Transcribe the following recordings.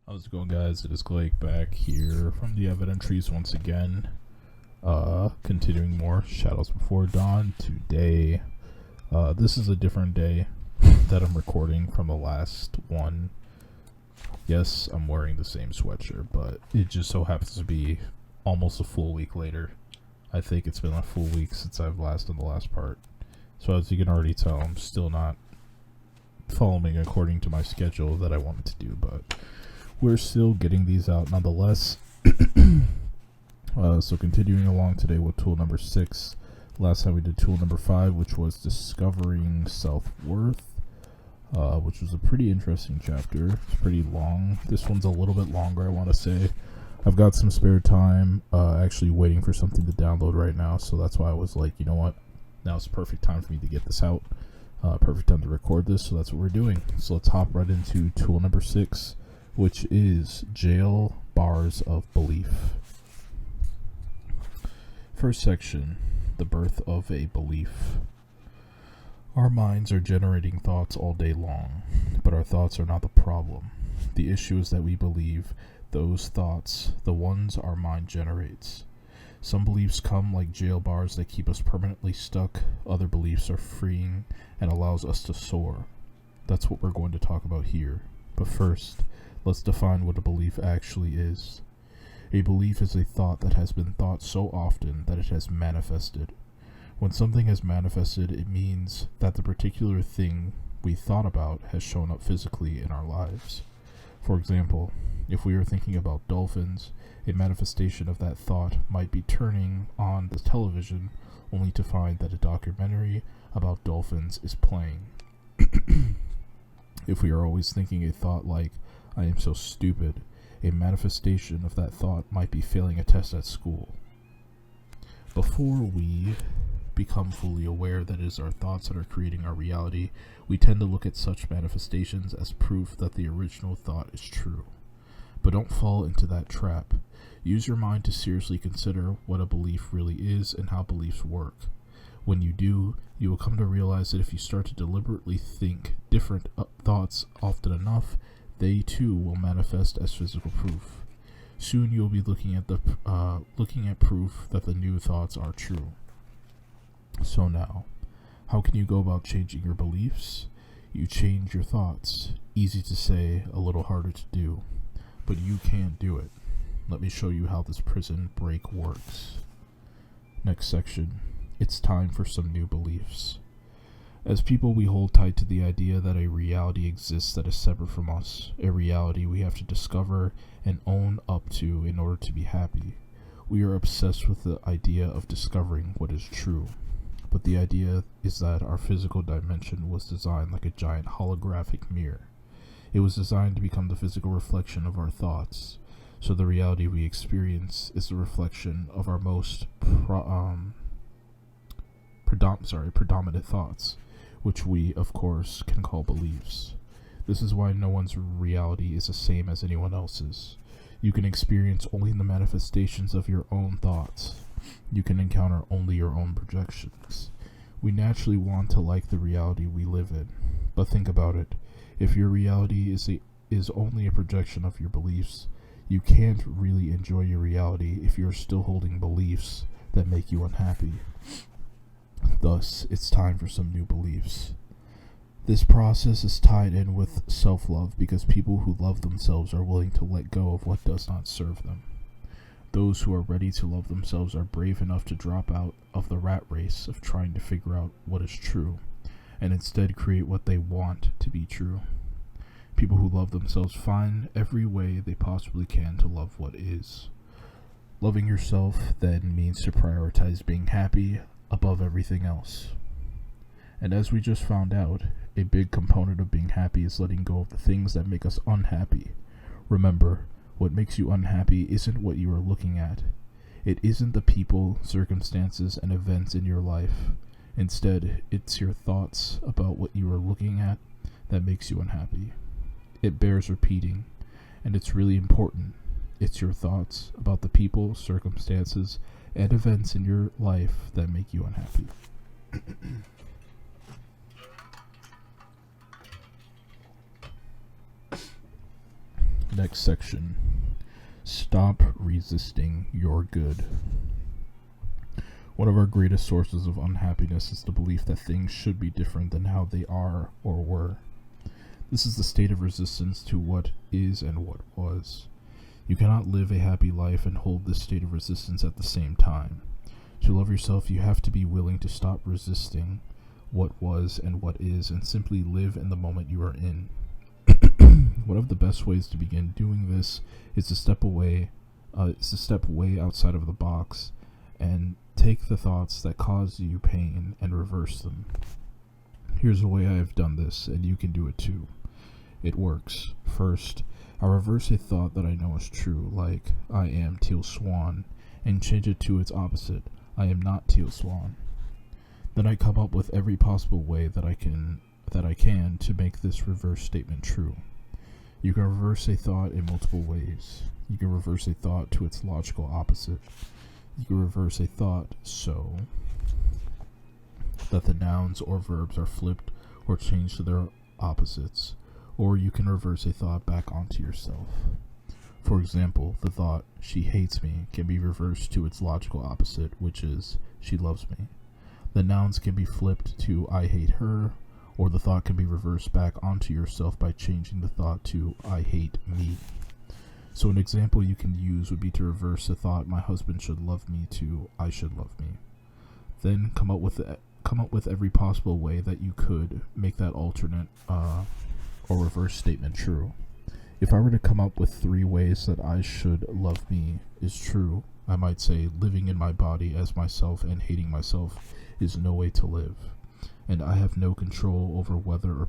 How's it going, guys? It is Blake back here from the Evident Trees once again. Continuing more Shadows Before Dawn today. This is a different day that I'm recording from the last one. Yes, I'm wearing the same sweatshirt, but it just so happens to be almost a full week later. I think it's been a full week since I've done the last part. So as you can already tell, I'm still not following according to my schedule that I wanted to do, but we're still getting these out nonetheless. So continuing along today with tool number 6. Last time we did tool number 5, which was discovering self-worth, which was a pretty interesting chapter. It's pretty long. This one's a little bit longer, I want to say. I've got some spare time, actually waiting for something to download right now, so that's why I was like, you know what, now's the perfect time for me to get this out. Perfect time to record this, so that's what we're doing. So let's hop right into tool number 6, which is jail bars of belief. First section, the birth of a belief. Our minds are generating thoughts all day long, but our thoughts are not the problem. The issue is that we believe those thoughts, the ones our mind generates. Some beliefs come like jail bars that keep us permanently stuck. Other beliefs are freeing and allows us to soar. That's what we're going to talk about here. But first, let's define what a belief actually is. A belief is a thought that has been thought so often that it has manifested. When something has manifested, it means that the particular thing we thought about has shown up physically in our lives. For example, if we are thinking about dolphins, a manifestation of that thought might be turning on the television only to find that a documentary about dolphins is playing. If we are always thinking a thought like, I am so stupid, a manifestation of that thought might be failing a test at school. Before we become fully aware that it is our thoughts that are creating our reality, we tend to look at such manifestations as proof that the original thought is true. But don't fall into that trap. Use your mind to seriously consider what a belief really is and how beliefs work. When you do, you will come to realize that if you start to deliberately think different thoughts often enough, they too will manifest as physical proof. Soon you will be looking at proof that the new thoughts are true. So now, how can you go about changing your beliefs? You change your thoughts. Easy to say, a little harder to do. But you can do it. Let me show you how this prison break works. Next section. It's time for some new beliefs. As people, we hold tight to the idea that a reality exists that is separate from us, a reality we have to discover and own up to in order to be happy. We are obsessed with the idea of discovering what is true. But the idea is that our physical dimension was designed like a giant holographic mirror. It was designed to become the physical reflection of our thoughts. So the reality we experience is the reflection of our most predominant thoughts, which we, of course, can call beliefs. This is why no one's reality is the same as anyone else's. You can experience only the manifestations of your own thoughts. You can encounter only your own projections. We naturally want to like the reality we live in, but think about it. If your reality is only a projection of your beliefs, you can't really enjoy your reality if you're still holding beliefs that make you unhappy. Thus, it's time for some new beliefs. This process is tied in with self-love because people who love themselves are willing to let go of what does not serve them. Those who are ready to love themselves are brave enough to drop out of the rat race of trying to figure out what is true, and instead create what they want to be true. People who love themselves find every way they possibly can to love what is. Loving yourself then means to prioritize being happy above everything else. And as we just found out, a big component of being happy is letting go of the things that make us unhappy. Remember, what makes you unhappy isn't what you are looking at. It isn't the people, circumstances, and events in your life. Instead, it's your thoughts about what you are looking at that makes you unhappy. It bears repeating, and it's really important. It's your thoughts about the people, circumstances, and events in your life that make you unhappy. Next section. Stop resisting your good. One of our greatest sources of unhappiness is the belief that things should be different than how they are or were. This is the state of resistance to what is and what was. You cannot live a happy life and hold this state of resistance at the same time. To love yourself, you have to be willing to stop resisting what was and what is and simply live in the moment you are in. One of the best ways to begin doing this is to step way outside of the box and take the thoughts that cause you pain and reverse them. Here's a way I have done this, and you can do it too. It works. First, I reverse a thought that I know is true, like, I am Teal Swan, and change it to its opposite, I am not Teal Swan. Then I come up with every possible way that I can to make this reverse statement true. You can reverse a thought in multiple ways. You can reverse a thought to its logical opposite. You can reverse a thought so that the nouns or verbs are flipped or changed to their opposites, or you can reverse a thought back onto yourself. For example, the thought, she hates me, can be reversed to its logical opposite, which is, she loves me. The nouns can be flipped to, I hate her, or the thought can be reversed back onto yourself by changing the thought to, I hate me. So an example you can use would be to reverse the thought, my husband should love me, to, I should love me. Then come up with every possible way that you could make that alternate or reverse statement true. If I were to come up with 3 ways that I should love me is true, I might say living in my body as myself and hating myself is no way to live, and I have no control over whether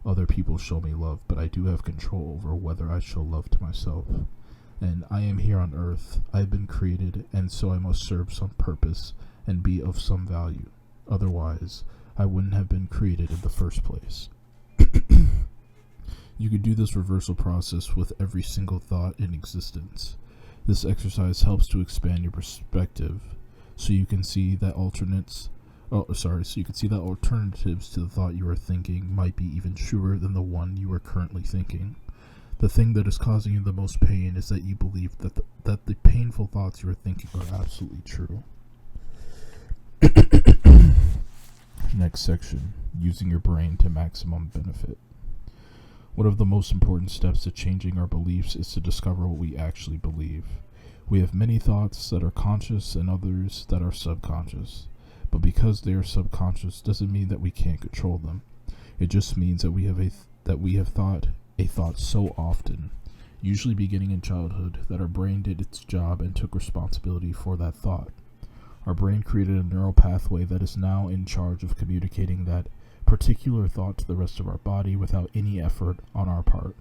other people show me love, but I do have control over whether I show love to myself. And I am here on earth, I have been created, and so I must serve some purpose and be of some value. Otherwise, I wouldn't have been created in the first place. You could do this reversal process with every single thought in existence. This exercise helps to expand your perspective, so you can see that alternatives to the thought you are thinking might be even truer than the one you are currently thinking. The thing that is causing you the most pain is that you believe that the painful thoughts you are thinking are absolutely true. Next section, using your brain to maximum benefit. One of the most important steps to changing our beliefs is to discover what we actually believe. We have many thoughts that are conscious and others that are subconscious. But because they are subconscious doesn't mean that we can't control them. It just means that we have thought a thought so often, usually beginning in childhood, that our brain did its job and took responsibility for that thought. Our brain created a neural pathway that is now in charge of communicating that particular thought to the rest of our body without any effort on our part,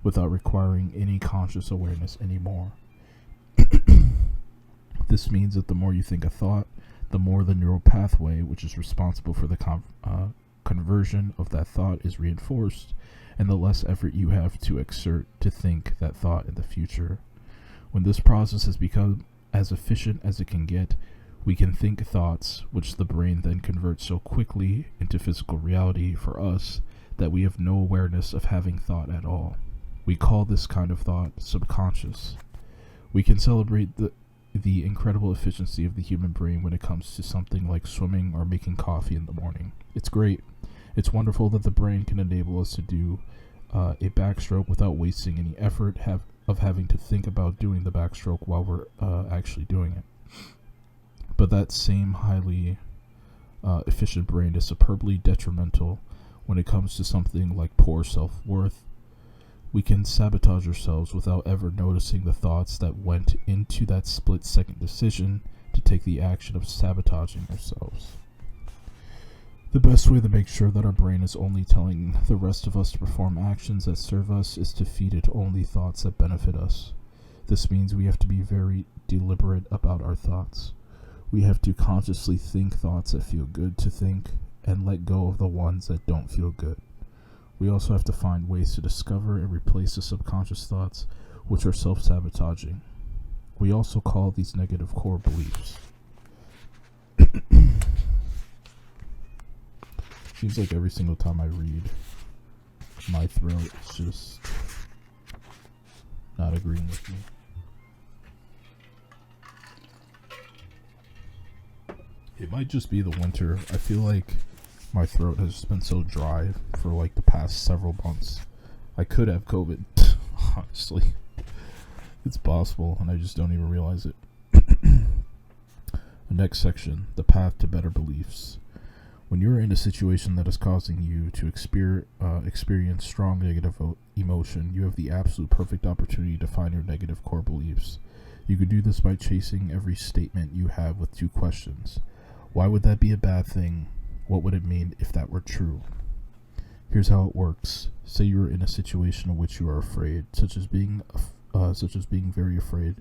without requiring any conscious awareness anymore. This means that the more you think a thought, the more the neural pathway, which is responsible for the conversion of that thought, is reinforced, and the less effort you have to exert to think that thought in the future. When this process has become as efficient as it can get, we can think thoughts, which the brain then converts so quickly into physical reality for us that we have no awareness of having thought at all. We call this kind of thought subconscious. We can celebrate the incredible efficiency of the human brain when it comes to something like swimming or making coffee in the morning. It's great. It's wonderful that the brain can enable us to do a backstroke without wasting any effort of having to think about doing the backstroke while we're actually doing it. But that same highly efficient brain is superbly detrimental when it comes to something like poor self-worth. We can sabotage ourselves without ever noticing the thoughts that went into that split-second decision to take the action of sabotaging ourselves. The best way to make sure that our brain is only telling the rest of us to perform actions that serve us is to feed it only thoughts that benefit us. This means we have to be very deliberate about our thoughts. We have to consciously think thoughts that feel good to think and let go of the ones that don't feel good. We also have to find ways to discover and replace the subconscious thoughts which are self-sabotaging. We also call these negative core beliefs. Seems like every single time I read, my throat is just not agreeing with me. It might just be the winter. I feel like my throat has been so dry for like the past several months. I could have COVID, honestly. It's possible, and I just don't even realize it. The next section, the path to better beliefs. When you are in a situation that is causing you to experience strong negative emotion, you have the absolute perfect opportunity to find your negative core beliefs. You could do this by chasing every statement you have with two questions. Why would that be a bad thing? What would it mean if that were true? Here's how it works. Say you are in a situation in which you are afraid, such as being very afraid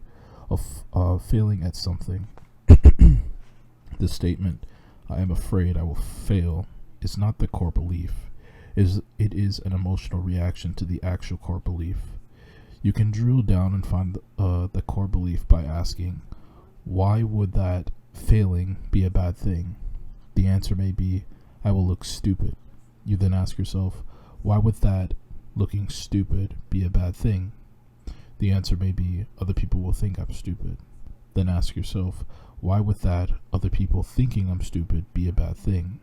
of failing at something. The statement, "I am afraid I will fail," is not the core belief. It is an emotional reaction to the actual core belief. You can drill down and find the core belief by asking, why would that failing be a bad thing? The answer may be, I will look stupid. You then ask yourself, why would that looking stupid be a bad thing? The answer may be, other people will think I'm stupid. Then ask yourself, why would that other people thinking I'm stupid be a bad thing?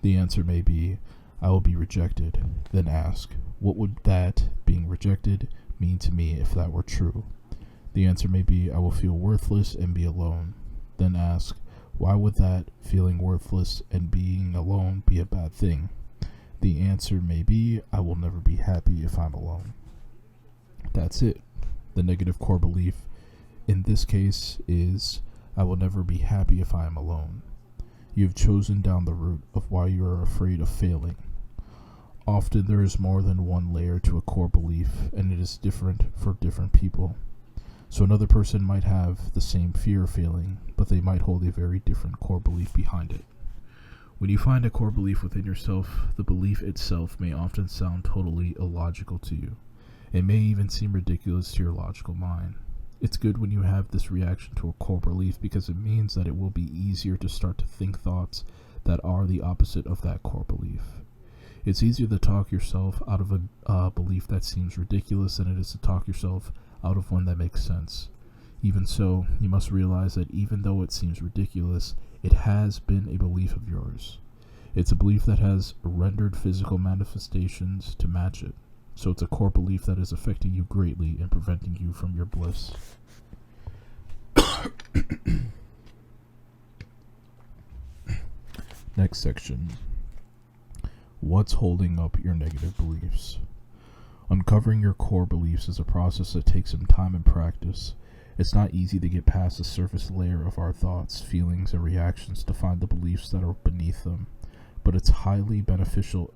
The answer may be, I will be rejected. Then ask, what would that being rejected mean to me if that were true? The answer may be, I will feel worthless and be alone. Then ask, why would that feeling worthless and being alone be a bad thing? The answer may be, I will never be happy if I'm alone. That's it. The negative core belief in this case is, I will never be happy if I am alone. You have chosen down the route of why you are afraid of failing. Often there is more than one layer to a core belief, and it is different for different people. So another person might have the same fear of failing, but they might hold a very different core belief behind it. When you find a core belief within yourself, the belief itself may often sound totally illogical to you. It may even seem ridiculous to your logical mind. It's good when you have this reaction to a core belief because it means that it will be easier to start to think thoughts that are the opposite of that core belief. It's easier to talk yourself out of a belief that seems ridiculous than it is to talk yourself out of one that makes sense. Even so, you must realize that even though it seems ridiculous, it has been a belief of yours. It's a belief that has rendered physical manifestations to match it. So it's a core belief that is affecting you greatly and preventing you from your bliss. Next section. What's holding up your negative beliefs? Uncovering your core beliefs is a process that takes some time and practice. It's not easy to get past the surface layer of our thoughts, feelings, and reactions to find the beliefs that are beneath them, but it's a highly beneficial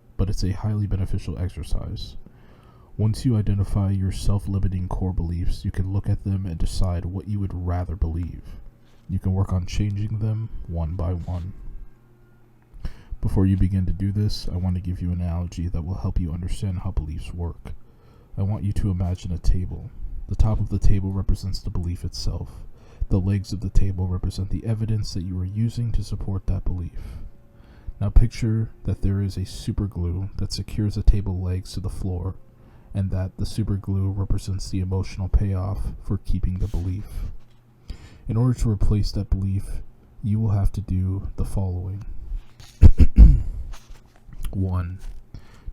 exercise. Once you identify your self-limiting core beliefs, you can look at them and decide what you would rather believe. You can work on changing them one by one. Before you begin to do this, I want to give you an analogy that will help you understand how beliefs work. I want you to imagine a table. The top of the table represents the belief itself. The legs of the table represent the evidence that you are using to support that belief. Now picture that there is a super glue that secures the table legs to the floor, and that the super glue represents the emotional payoff for keeping the belief. In order to replace that belief, you will have to do the following. 1.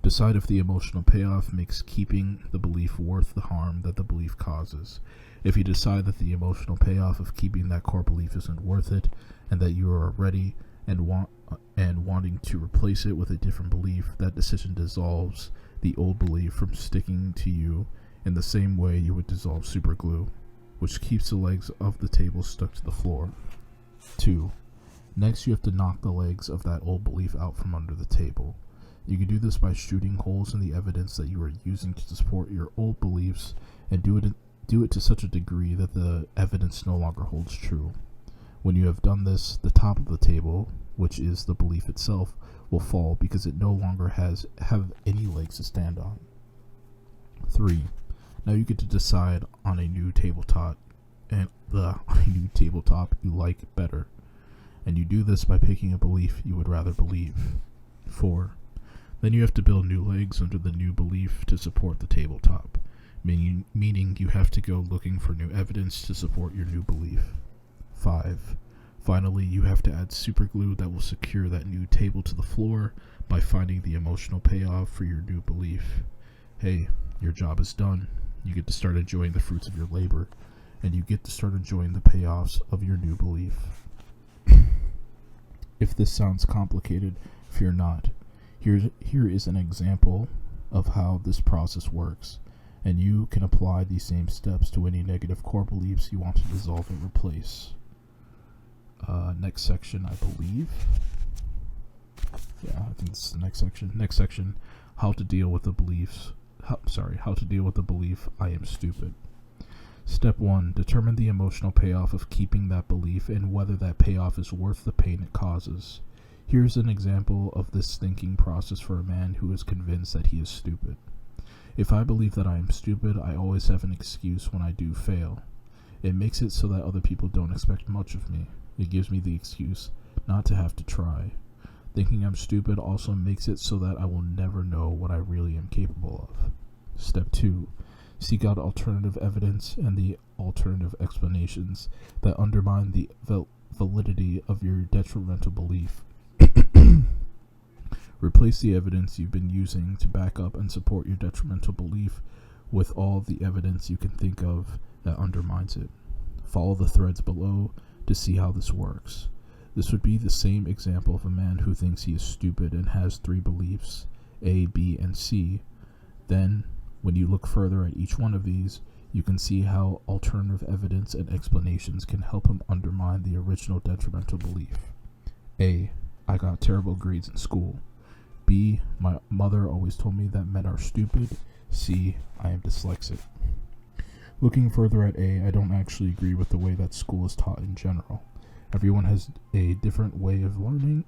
Decide if the emotional payoff makes keeping the belief worth the harm that the belief causes. If you decide that the emotional payoff of keeping that core belief isn't worth it, and that you are ready and wanting to replace it with a different belief, that decision dissolves the old belief from sticking to you in the same way you would dissolve super glue, which keeps the legs of the table stuck to the floor. 2. Next, you have to knock the legs of that old belief out from under the table. You can do this by shooting holes in the evidence that you are using to support your old beliefs, and do it to such a degree that the evidence no longer holds true. When you have done this, the top of the table, which is the belief itself, will fall because it no longer have any legs to stand on. 3. Now you get to decide on a new tabletop you like better, and you do this by picking a belief you would rather believe. 4. Then you have to build new legs under the new belief to support the tabletop. meaning you have to go looking for new evidence to support your new belief. 5. Finally, you have to add superglue that will secure that new table to the floor by finding the emotional payoff for your new belief. Hey, your job is done. You get to start enjoying the fruits of your labor, and you get to start enjoying the payoffs of your new belief. If this sounds complicated, fear not. Here is an example of how this process works, and you can apply these same steps to any negative core beliefs you want to dissolve and replace. Next section, I believe. Yeah, I think this is the next section. Next section, how to deal with the beliefs. How to deal with the belief, I am stupid. Step 1, determine the emotional payoff of keeping that belief and whether that payoff is worth the pain it causes. Here's an example of this thinking process for a man who is convinced that he is stupid. If I believe that I am stupid, I always have an excuse when I do fail. It makes it so that other people don't expect much of me. It gives me the excuse not to have to try. Thinking I'm stupid also makes it so that I will never know what I really am capable of. Step 2. Seek out alternative evidence and the alternative explanations that undermine the validity of your detrimental belief. Replace the evidence you've been using to back up and support your detrimental belief with all the evidence you can think of that undermines it. Follow the threads below to see how this works. This would be the same example of a man who thinks he is stupid and has 3 beliefs, A, B, and C. Then, when you look further at each one of these, you can see how alternative evidence and explanations can help him undermine the original detrimental belief. A. I got terrible grades in school. B. My mother always told me that men are stupid. C. I am dyslexic. Looking further at A, I don't actually agree with the way that school is taught in general. Everyone has a different way of learning.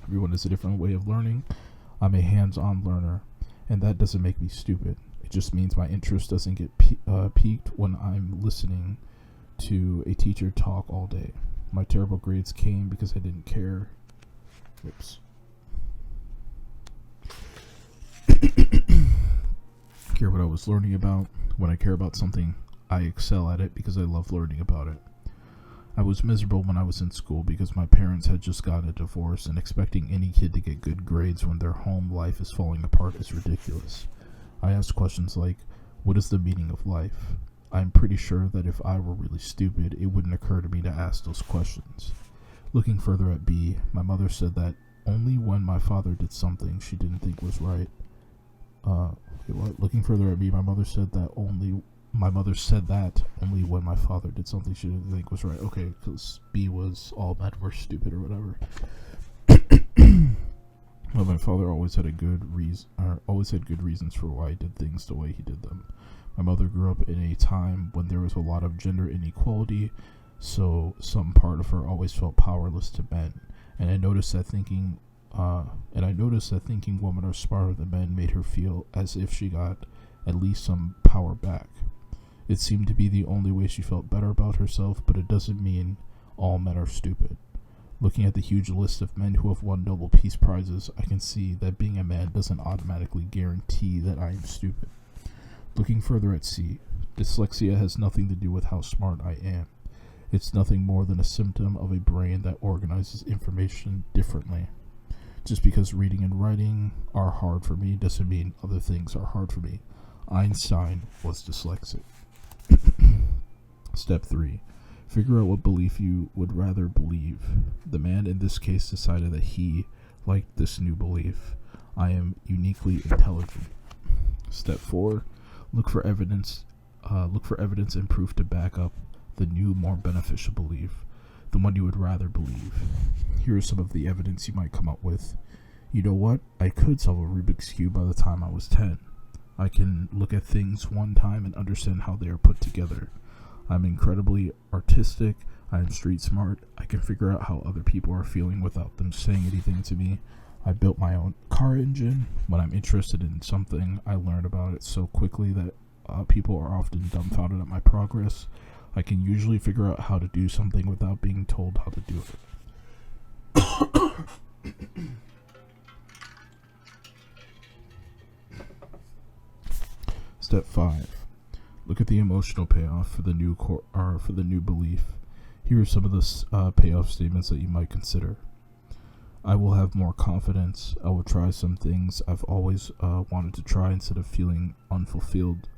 Everyone has a different way of learning. I'm a hands-on learner, and that doesn't make me stupid. It just means my interest doesn't get piqued when I'm listening to a teacher talk all day. My terrible grades came because I didn't care. Care what I was learning about. When I care about something, I excel at it because I love learning about it. I was miserable when I was in school because my parents had just gotten a divorce, and expecting any kid to get good grades when their home life is falling apart is ridiculous. I asked questions like, what is the meaning of life? I'm pretty sure that if I were really stupid, it wouldn't occur to me to ask those questions. Looking further at B, my mother said that only when my father did something she didn't think was right. Looking further at B, my mother said that only when my father did something she didn't think was right. Okay, because B was all men were stupid or whatever. Well, my father always had good reasons for why he did things the way he did them. My mother grew up in a time when there was a lot of gender inequality, so some part of her always felt powerless to men. And I noticed that thinking women are smarter than men made her feel as if she got at least some power back. It seemed to be the only way she felt better about herself, but it doesn't mean all men are stupid. Looking at the huge list of men who have won Nobel Peace Prizes, I can see that being a man doesn't automatically guarantee that I am stupid. Looking further at C, dyslexia has nothing to do with how smart I am. It's nothing more than a symptom of a brain that organizes information differently. Just because reading and writing are hard for me doesn't mean other things are hard for me. Einstein was dyslexic. Step 3. Figure out what belief you would rather believe. The man in this case decided that he liked this new belief. I am uniquely intelligent. Step 4. Look for evidence and proof to back up the new, more beneficial belief, the one you would rather believe. Here is some of the evidence you might come up with. You know what? I could solve a Rubik's Cube by the time I was 10. I can look at things one time and understand how they are put together. I'm incredibly artistic. I am street smart. I can figure out how other people are feeling without them saying anything to me. I built my own car engine. When I'm interested in something, I learn about it so quickly that people are often dumbfounded at my progress. I can usually figure out how to do something without being told how to do it. Step 5. Look at the emotional payoff for the new for the new belief. Here are some of the payoff statements that you might consider. I will have more confidence. I will try some things I've always wanted to try instead of feeling unfulfilled.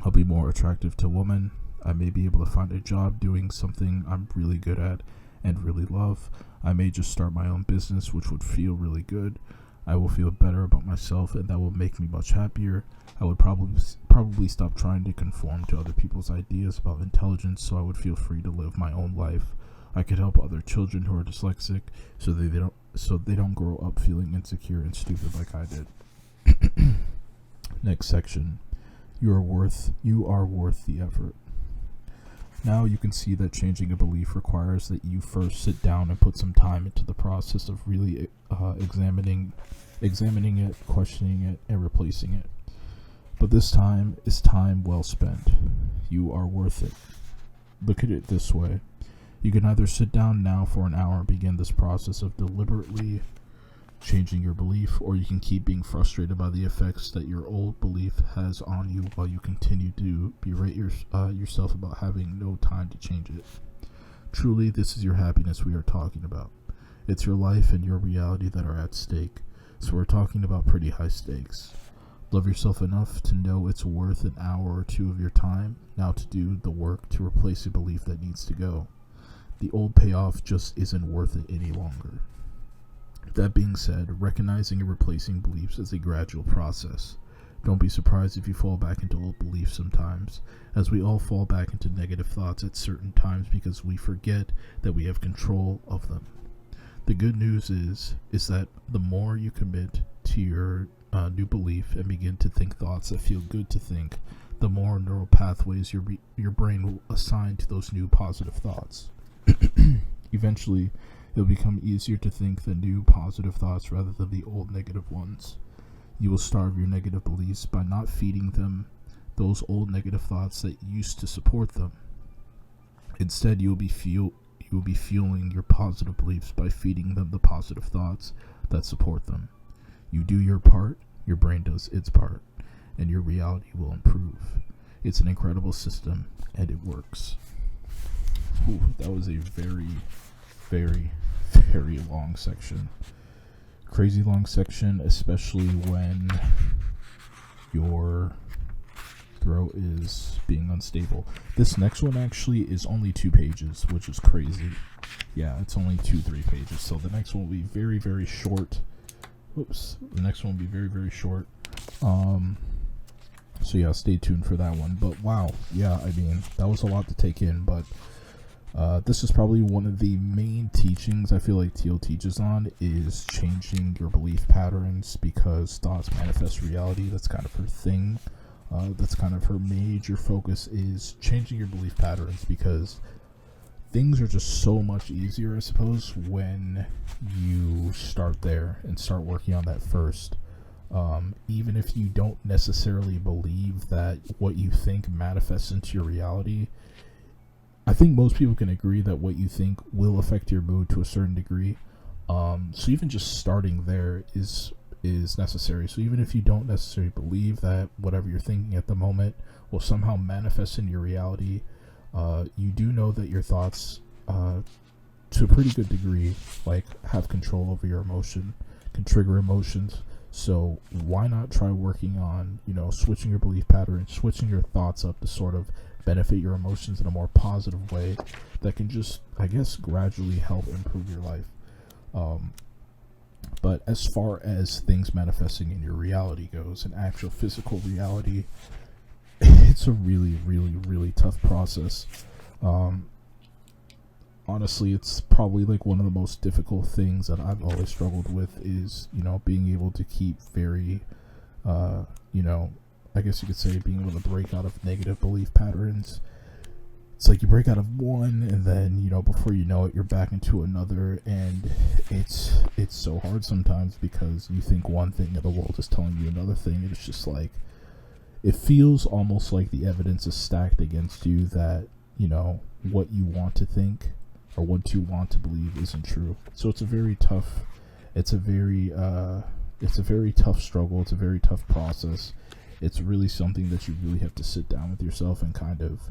I'll be more attractive to women. I may be able to find a job doing something I'm really good at and really love. I may just start my own business, which would feel really good. I will feel better about myself, and that will make me much happier. I would probably stop trying to conform to other people's ideas about intelligence, so I would feel free to live my own life. I could help other children who are dyslexic, so they don't grow up feeling insecure and stupid like I did. Next section. You are worth the effort. Now you can see that changing a belief requires that you first sit down and put some time into the process of really examining it, questioning it, and replacing it. But this time is time well spent. You are worth it. Look at it this way. You can either sit down now for an hour and begin this process of deliberately changing your belief, or you can keep being frustrated by the effects that your old belief has on you while you continue to berate yourself about having no time to change it. Truly, this is your happiness we are talking about. It's your life and your reality that are at stake, so we're talking about pretty high stakes. Love yourself enough to know it's worth an hour or two of your time now to do the work to replace a belief that needs to go. The old payoff just isn't worth it any longer. That being said, recognizing and replacing beliefs is a gradual process. Don't be surprised if you fall back into old beliefs sometimes, as we all fall back into negative thoughts at certain times because we forget that we have control of them. The good news is that the more you commit to your new belief and begin to think thoughts that feel good to think, the more neural pathways your brain will assign to those new positive thoughts. Eventually, it'll become easier to think the new positive thoughts rather than the old negative ones. You will starve your negative beliefs by not feeding them those old negative thoughts that used to support them. Instead, you will be fueling your positive beliefs by feeding them the positive thoughts that support them. You do your part, your brain does its part, and your reality will improve. It's an incredible system, and it works. Ooh, that was a very, very, very long section. Crazy long section, especially when your throat is being unstable. This next one actually is only 2 pages, which is crazy. Yeah, it's only 2-3 pages. So the next one will be very, very short. The next one will be very, very short. So yeah, stay tuned for that one. But wow, yeah, I mean, that was a lot to take in, but this is probably one of the main teachings I feel like Teal teaches on, is changing your belief patterns, because thoughts manifest reality. That's kind of her thing. That's kind of her major focus, is changing your belief patterns, because things are just so much easier, I suppose, when you start there and start working on that first. Even if you don't necessarily believe that what you think manifests into your reality, I think most people can agree that what you think will affect your mood to a certain degree. So even just starting there is necessary. So even if you don't necessarily believe that whatever you're thinking at the moment will somehow manifest in your reality, you do know that your thoughts, to a pretty good degree, like, have control over your emotion, can trigger emotions. So why not try working on, switching your belief pattern, switching your thoughts up to sort of benefit your emotions in a more positive way that can just, I guess, gradually help improve your life. But as far as things manifesting in your reality goes, an actual physical reality, it's a really, really, really tough process. Honestly, it's probably like one of the most difficult things that I've always struggled with is, being able to keep very, I guess you could say being able to break out of negative belief patterns. It's like you break out of one, and then, before you know it, you're back into another, and it's so hard sometimes because you think one thing and the world is telling you another thing, and it's just like, it feels almost like the evidence is stacked against you that, what you want to think or what you want to believe isn't true. So it's a very tough struggle. It's a very tough process. it's really something that you really have to sit down with yourself and kind of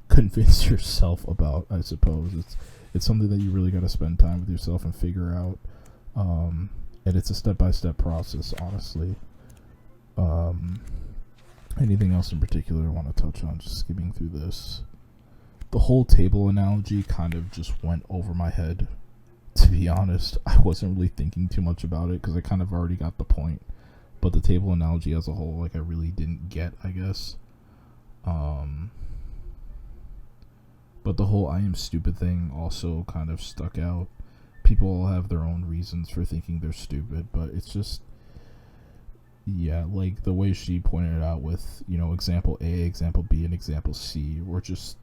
convince yourself about, I suppose. It's something that you really got to spend time with yourself and figure out, and it's a step-by-step process, honestly. Anything else in particular I want to touch on, just skimming through this? The whole table analogy kind of just went over my head, to be honest. I wasn't really thinking too much about it because I kind of already got the point, but the table analogy as a whole, like, I really didn't get, I guess. But the whole I am stupid thing also kind of stuck out. People all have their own reasons for thinking they're stupid, but it's just, yeah, like the way she pointed it out with, you know, example A, example B, and example C were just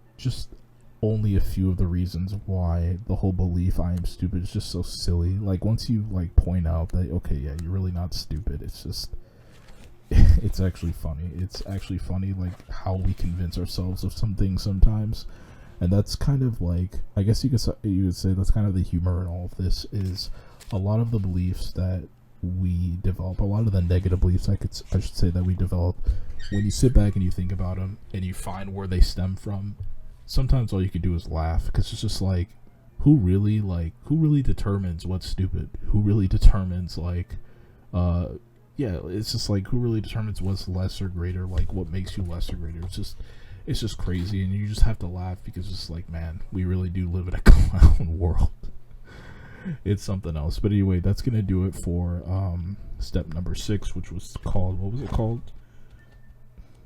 only a few of the reasons why the whole belief I am stupid is just so silly. Like, once you, like, point out that, okay, yeah, you're really not stupid, it's just, it's actually funny. It's actually funny, like, how we convince ourselves of some things sometimes. And that's kind of like, I guess you could say that's kind of the humor in all of this, is a lot of the beliefs that we develop, a lot of the negative beliefs, I should say, that we develop, when you sit back and you think about them and you find where they stem from, sometimes all you can do is laugh, because it's just like, who really determines what's stupid? Who really determines, like, yeah, it's just like, who really determines what's less or greater? Like, what makes you less or greater? It's just crazy, and you just have to laugh, because it's like, man, we really do live in a clown world. It's something else. But anyway, that's gonna do it for step number 6, which was called, what was it called?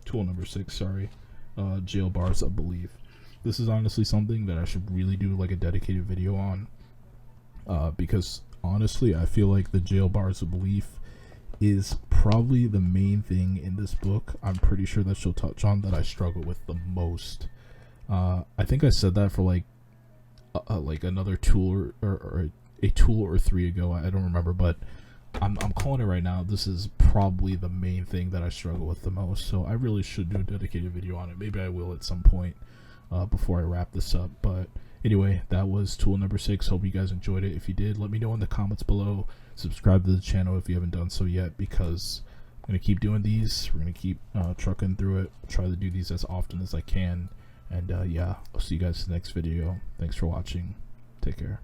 Tool number 6, sorry. Jail bars of belief. This is honestly something that I should really do, like, a dedicated video on, because honestly I feel like the jail bars of belief is probably the main thing in this book. I'm pretty sure that she'll touch on that I struggle with the most. I think I said that for like another tool or a tool or 3 ago. I don't remember, but I'm calling it right now. This is probably the main thing that I struggle with the most. So I really should do a dedicated video on it. Maybe I will at some point before I wrap this up. But anyway, that was tool number 6. Hope you guys enjoyed it. If you did, let me know in the comments below. Subscribe to the channel if you haven't done so yet, because I'm going to keep doing these. We're going to keep trucking through it. Try to do these as often as I can. And yeah, I'll see you guys in the next video. Thanks for watching. Take care.